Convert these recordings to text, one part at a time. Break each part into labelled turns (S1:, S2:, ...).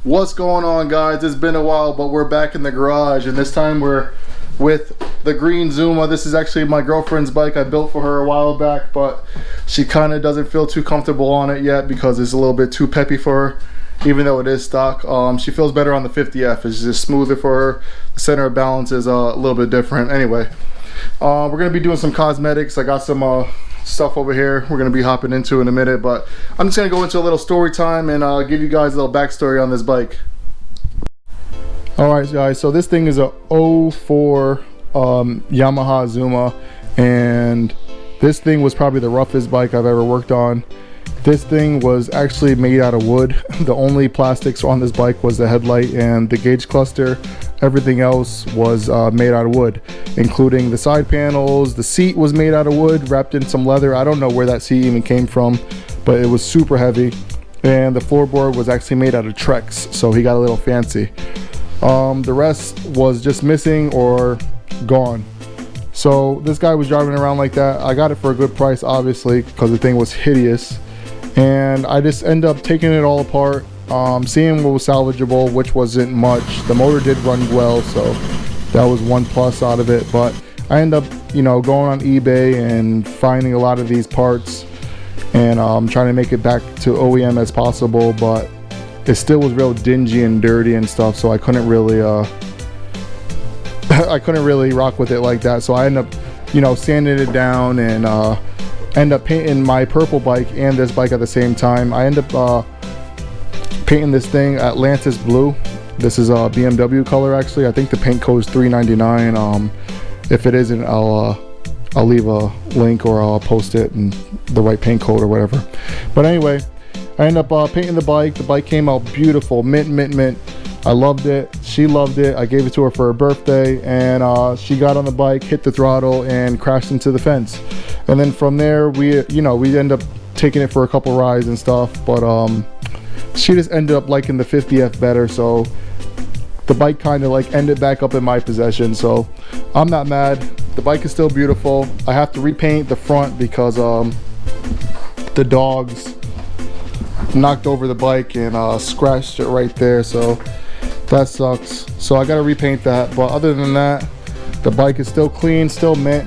S1: What's going on, guys? It's been a while, but we're back in the garage, and this time we're with the green ZUMA. This is actually my girlfriend's bike I built for her a while back, but she kind of doesn't feel too comfortable on it yet because it's a little bit too peppy for her, even though it is stock. She feels better on the 50F. It's just smoother for her. The center of balance is a little bit different. Anyway, we're gonna be doing some cosmetics. I got some stuff over here we're gonna be hopping into in a minute, but I'm just gonna go into a little story time and give you guys a little backstory on this bike. Alright guys, so this thing is a 04 Yamaha ZUMA, and this thing was probably the roughest bike I've ever worked on. This thing was actually made out of wood. The only plastics on this bike was the headlight and the gauge cluster. Everything else was made out of wood, including the side panels. The seat was made out of wood, wrapped in some leather. I don't know where that seat even came from, but it was super heavy. And the floorboard was actually made out of Trex, so he got a little fancy. The rest was just missing or gone. So this guy was driving around like that. I got it for a good price, obviously, because the thing was hideous. And I just ended up taking it all apart, seeing what was salvageable, which wasn't much. The motor did run well, so that was one plus out of it. But I ended up, you know, going on eBay and finding a lot of these parts and trying to make it back to OEM as possible. But it still was real dingy and dirty and stuff, so I couldn't really I couldn't really rock with it like that. So I ended up, you know, sanding it down and end up painting my purple bike and this bike at the same time. I end up painting this thing Atlantis blue. This is a BMW color, actually. I think the paint code is $3.99. If it isn't, I'll leave a link or I'll post it in the right paint code or whatever. But anyway, I end up painting the bike. The bike came out beautiful, mint, mint, mint. I loved it. She loved it. I gave it to her for her birthday, and she got on the bike, hit the throttle, and crashed into the fence. And then from there, we end up taking it for a couple rides and stuff. But she just ended up liking the 50F better, so the bike kind of like ended back up in my possession. So I'm not mad. The bike is still beautiful. I have to repaint the front because the dogs knocked over the bike and scratched it right there, so that sucks. So I gotta repaint that, but other than that, the bike is still clean, still mint,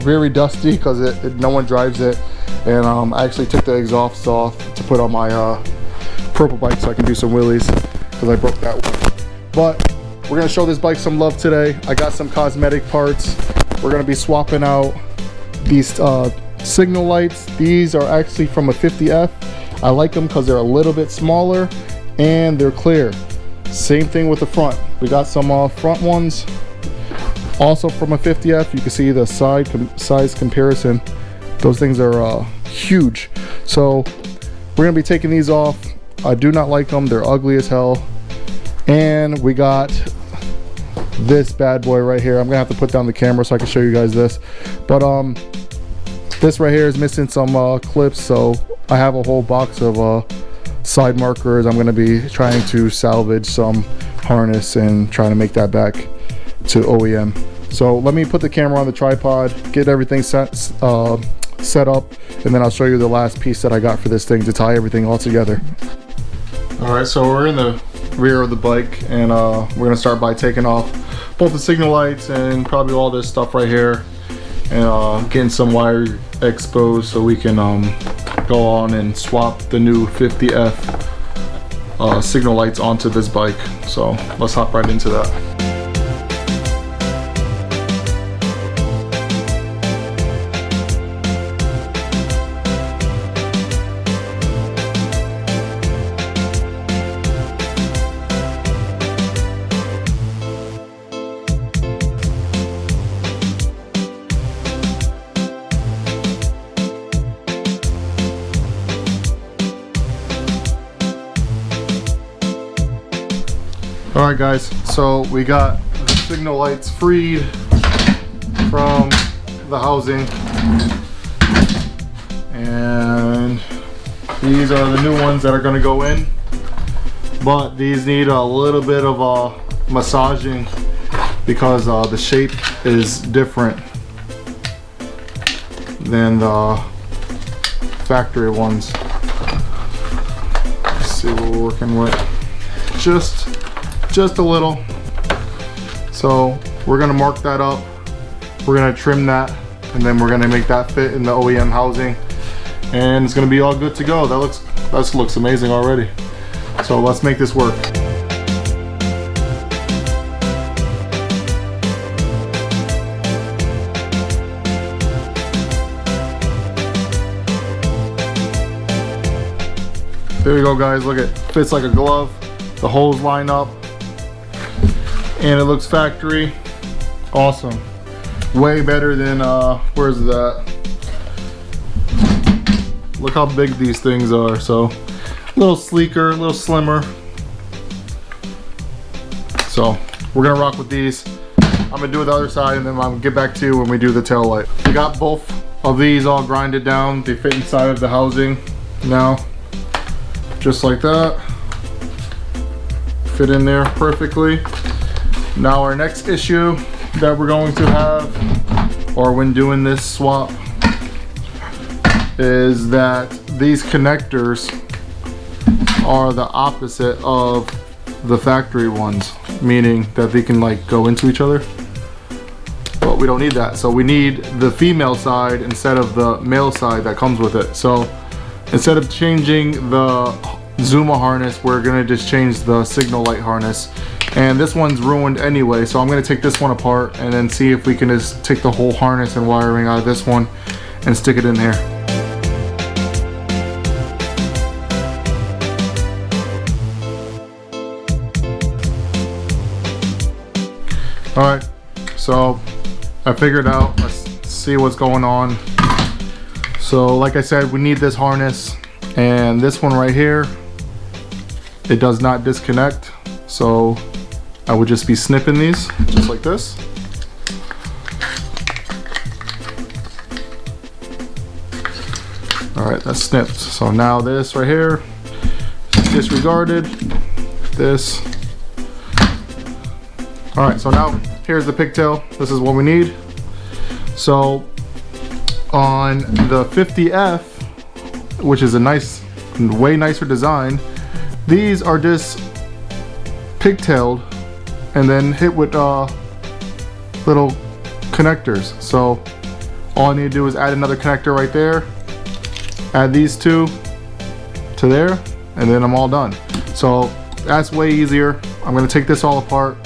S1: very dusty because no one drives it. And I actually took the exhaust off to put on my purple bike so I can do some wheelies because I broke that one. But we're gonna show this bike some love today. I got some cosmetic parts. We're gonna be swapping out these signal lights. These are actually from a 50F. I like them because they're a little bit smaller and they're clear. Same thing with the front. We got some front ones also from a 50F. You can see the size comparison. Those things are huge. So we're gonna be taking these off. I do not like them. They're ugly as hell. And we got this bad boy right here. I'm gonna have to put down the camera so I can show you guys this. But this right here is missing some clips, so I have a whole box of side markers. I'm going to be trying to salvage some harness and trying to make that back to OEM. So let me put the camera on the tripod, get everything set up, and then I'll show you the last piece that I got for this thing to tie everything all together. Alright, so we're in the rear of the bike, and we're going to start by taking off both the signal lights and probably all this stuff right here, and getting some wire exposed so we can go on and swap the new 50F signal lights onto this bike. So let's hop right into that. Alright guys, so we got the signal lights freed from the housing, and these are the new ones that are going to go in, but these need a little bit of massaging because the shape is different than the factory ones. Let's see what we're working with. just a little. So we're gonna mark that up. We're gonna trim that, and then we're gonna make that fit in the OEM housing, and it's gonna be all good to go. That looks amazing already. So let's make this work. There you go, guys. Look, it fits like a glove. The holes line up, and it looks factory. Awesome. Way better than where's that? Look how big these things are. So a little sleeker, a little slimmer. So we're gonna rock with these. I'm gonna do the other side, and then I'm gonna get back to you when we do the tail light. We got both of these all grinded down. They fit inside of the housing now. Just like that, fit in there perfectly. Now our next issue that we're going to have, or when doing this swap, is that these connectors are the opposite of the factory ones, meaning that they can like go into each other, but we don't need that. So we need the female side instead of the male side that comes with it. So instead of changing the ZUMA harness, we're gonna just change the signal light harness. And this one's ruined anyway, so I'm gonna take this one apart and then see if we can just take the whole harness and wiring out of this one and stick it in here. Alright, so I figured out, let's see what's going on. So like I said, we need this harness, and this one right here, it does not disconnect. So I would just be snipping these just like this. All right, that's snipped. So now this right here, disregarded, this. All right, so now here's the pigtail. This is what we need. So on the 50F, which is a nice, way nicer design, these are just pigtailed and then hit with little connectors. So all I need to do is add another connector right there, add these two to there, and then I'm all done. So that's way easier. I'm gonna take this all apart,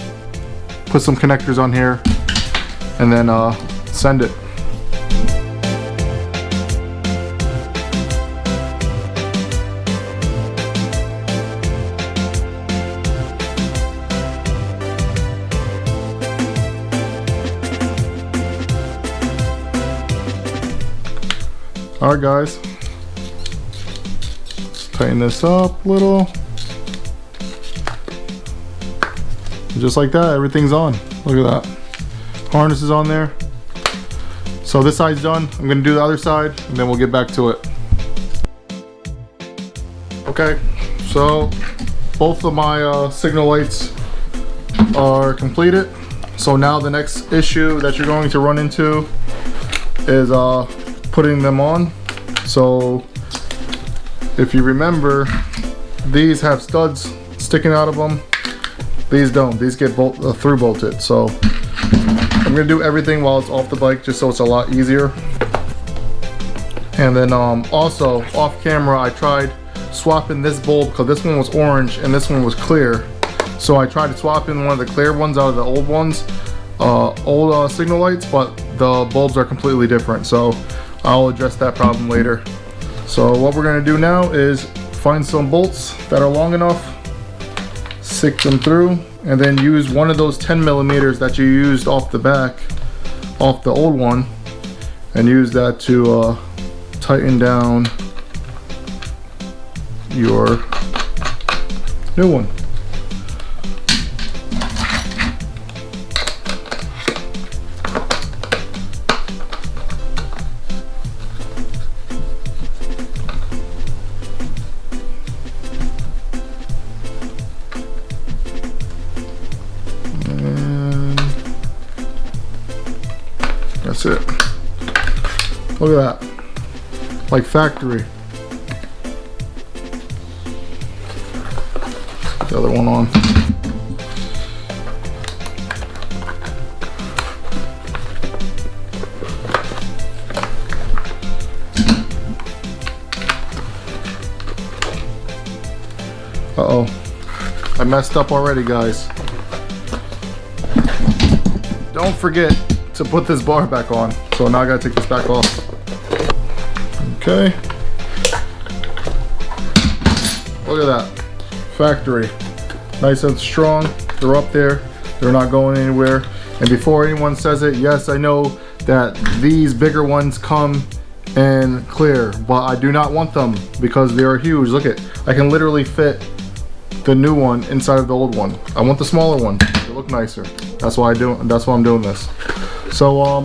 S1: put some connectors on here, and then send it. All right, guys, tighten this up a little. Just like that, everything's on. Look at that. Harness is on there. So this side's done. I'm gonna do the other side, and then we'll get back to it. Okay, so both of my signal lights are completed. So now the next issue that you're going to run into is putting them on. So if you remember, these have studs sticking out of them. These don't. These get through bolted. So I'm gonna do everything while it's off the bike, just so it's a lot easier. And then also off camera, I tried swapping this bulb because this one was orange and this one was clear. So I tried to swap in one of the clear ones out of the old ones, old signal lights, but the bulbs are completely different. So I'll address that problem later. So what we're gonna do now is find some bolts that are long enough, stick them through, and then use one of those 10 millimeters that you used off the back, off the old one, and use that to tighten down your new one. That's it. Look at that. Like factory. The the other one on. Uh-oh, I messed up already, guys. Don't forget to put this bar back on. So now I gotta take this back off. Okay. Look at that. Factory. Nice and strong. They're up there. They're not going anywhere. And before anyone says it, yes, I know that these bigger ones come in clear, but I do not want them because they are huge. Look at, I can literally fit the new one inside of the old one. I want the smaller one. They look nicer. That's why I'm doing this. So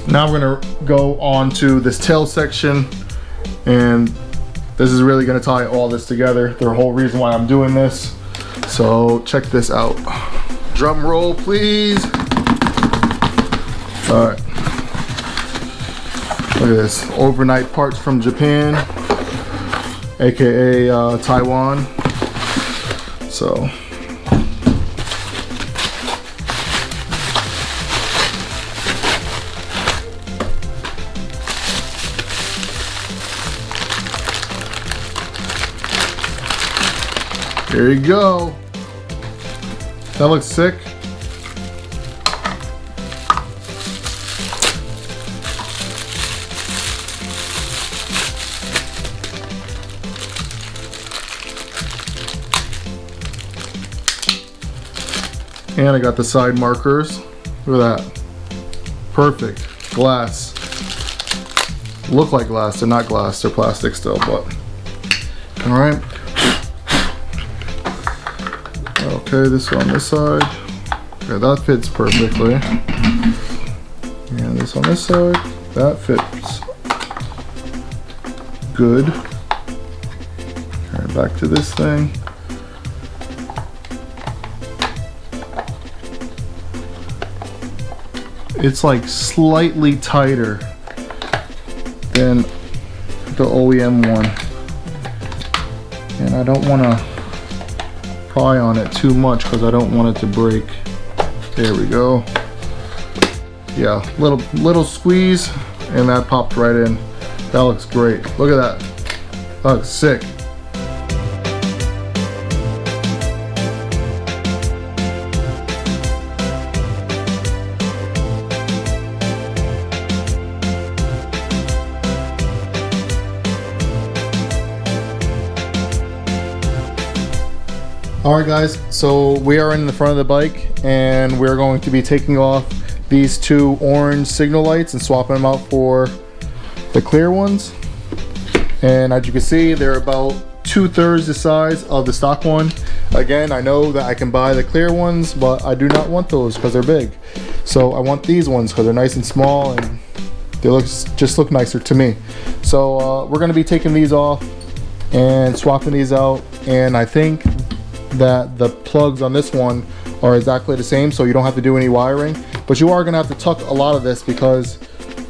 S1: now we're gonna go on to this tail section, and this is really gonna tie all this together. The whole reason why I'm doing this. So check this out. Drum roll, please. All right. Look at this. Overnight parts from Japan, aka Taiwan. So here you go. That looks sick. And I got the side markers. Look at that. Perfect. Glass. Look like glass. They're not glass. They're plastic still, but. Alright. Okay, this on this side. Okay, that fits perfectly. And this on this side. That fits good. Alright, back to this thing. It's like slightly tighter than the OEM one. And I don't want to pry on it too much because I don't want it to break. There we go. Yeah, little squeeze and that popped right in. That looks great. Look at that. That looks sick. Alright guys, so we are in the front of the bike and we're going to be taking off these two orange signal lights and swapping them out for the clear ones. And as you can see, they're about 2/3 the size of the stock one. Again, I know that I can buy the clear ones, but I do not want those because they're big. So I want these ones because they're nice and small and they just look nicer to me. So we're going to be taking these off and swapping these out, and I think that the plugs on this one are exactly the same, so you don't have to do any wiring, but you are going to have to tuck a lot of this because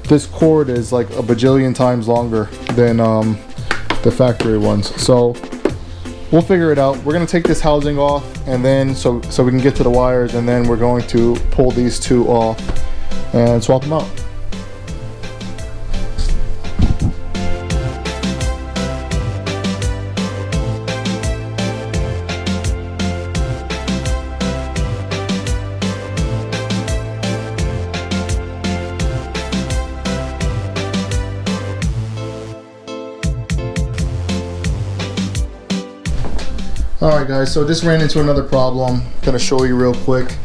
S1: this cord is like a bajillion times longer than the factory ones. So we'll figure it out. We're going to take this housing off, and then so we can get to the wires, and then we're going to pull these two off and swap them out. Alright guys, so just ran into another problem. Gonna show you real quick.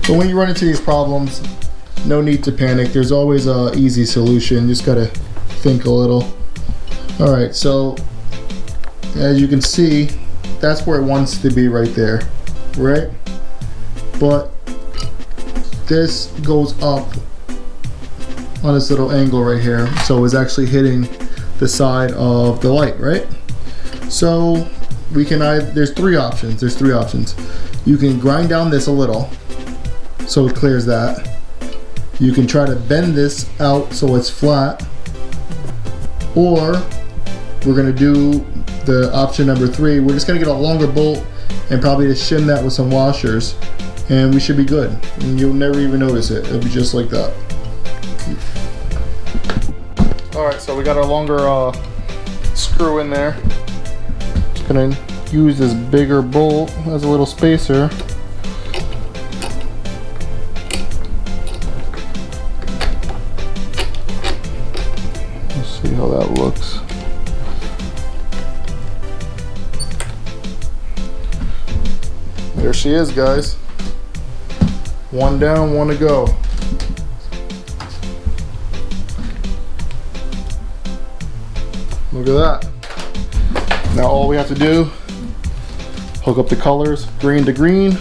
S1: But when you run into these problems, no need to panic. There's always an easy solution. Just gotta think a little. Alright, so as you can see, that's where it wants to be right there, right? But this goes up on this little angle right here. So it's actually hitting the side of the light, right? So we can there's three options. You can grind down this a little so it clears that. You can try to bend this out so it's flat, or we're gonna do the option number 3. We're just gonna get a longer bolt and probably just shim that with some washers, and we should be good. And you'll never even notice it. It'll be just like that. All right, so we got our longer screw in there. Just gonna use this bigger bolt as a little spacer. Let's see how that looks. There she is, guys. One down, one to go. Look at that. Now all we have to do, hook up the colors, green to green,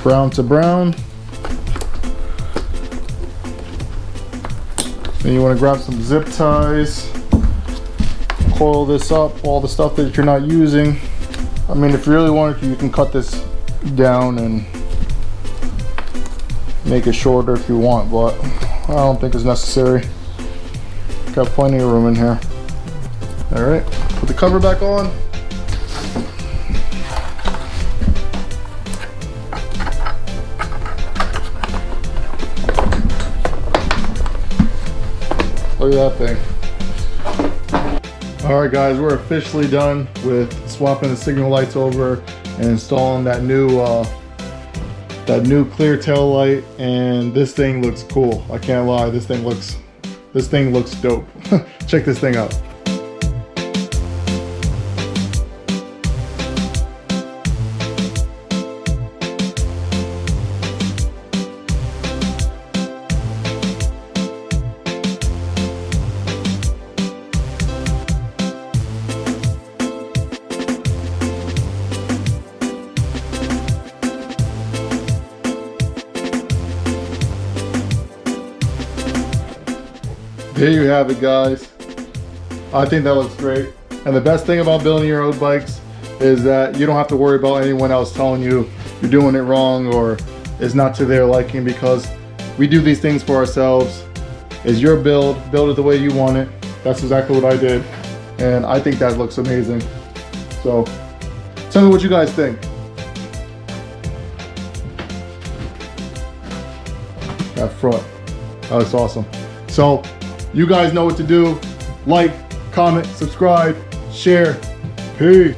S1: brown to brown. Then you want to grab some zip ties, coil this up, all the stuff that you're not using. I mean, if you really wanted to, you can cut this down and make it shorter if you want, but I don't think it's necessary. Got plenty of room in here. All right, put the cover back on. Look at that thing. All right, guys, we're officially done with swapping the signal lights over and installing that new clear tail light, and this thing looks cool. I can't lie, this thing looks dope. Check this thing out. There you have it, guys. I think that looks great. And the best thing about building your own bikes is that you don't have to worry about anyone else telling you you're doing it wrong or it's not to their liking, because we do these things for ourselves. It's your build it the way you want it. That's exactly what I did. And I think that looks amazing. So tell me what you guys think. That front, that looks awesome. So you guys know what to do. Like, comment, subscribe, share. Peace.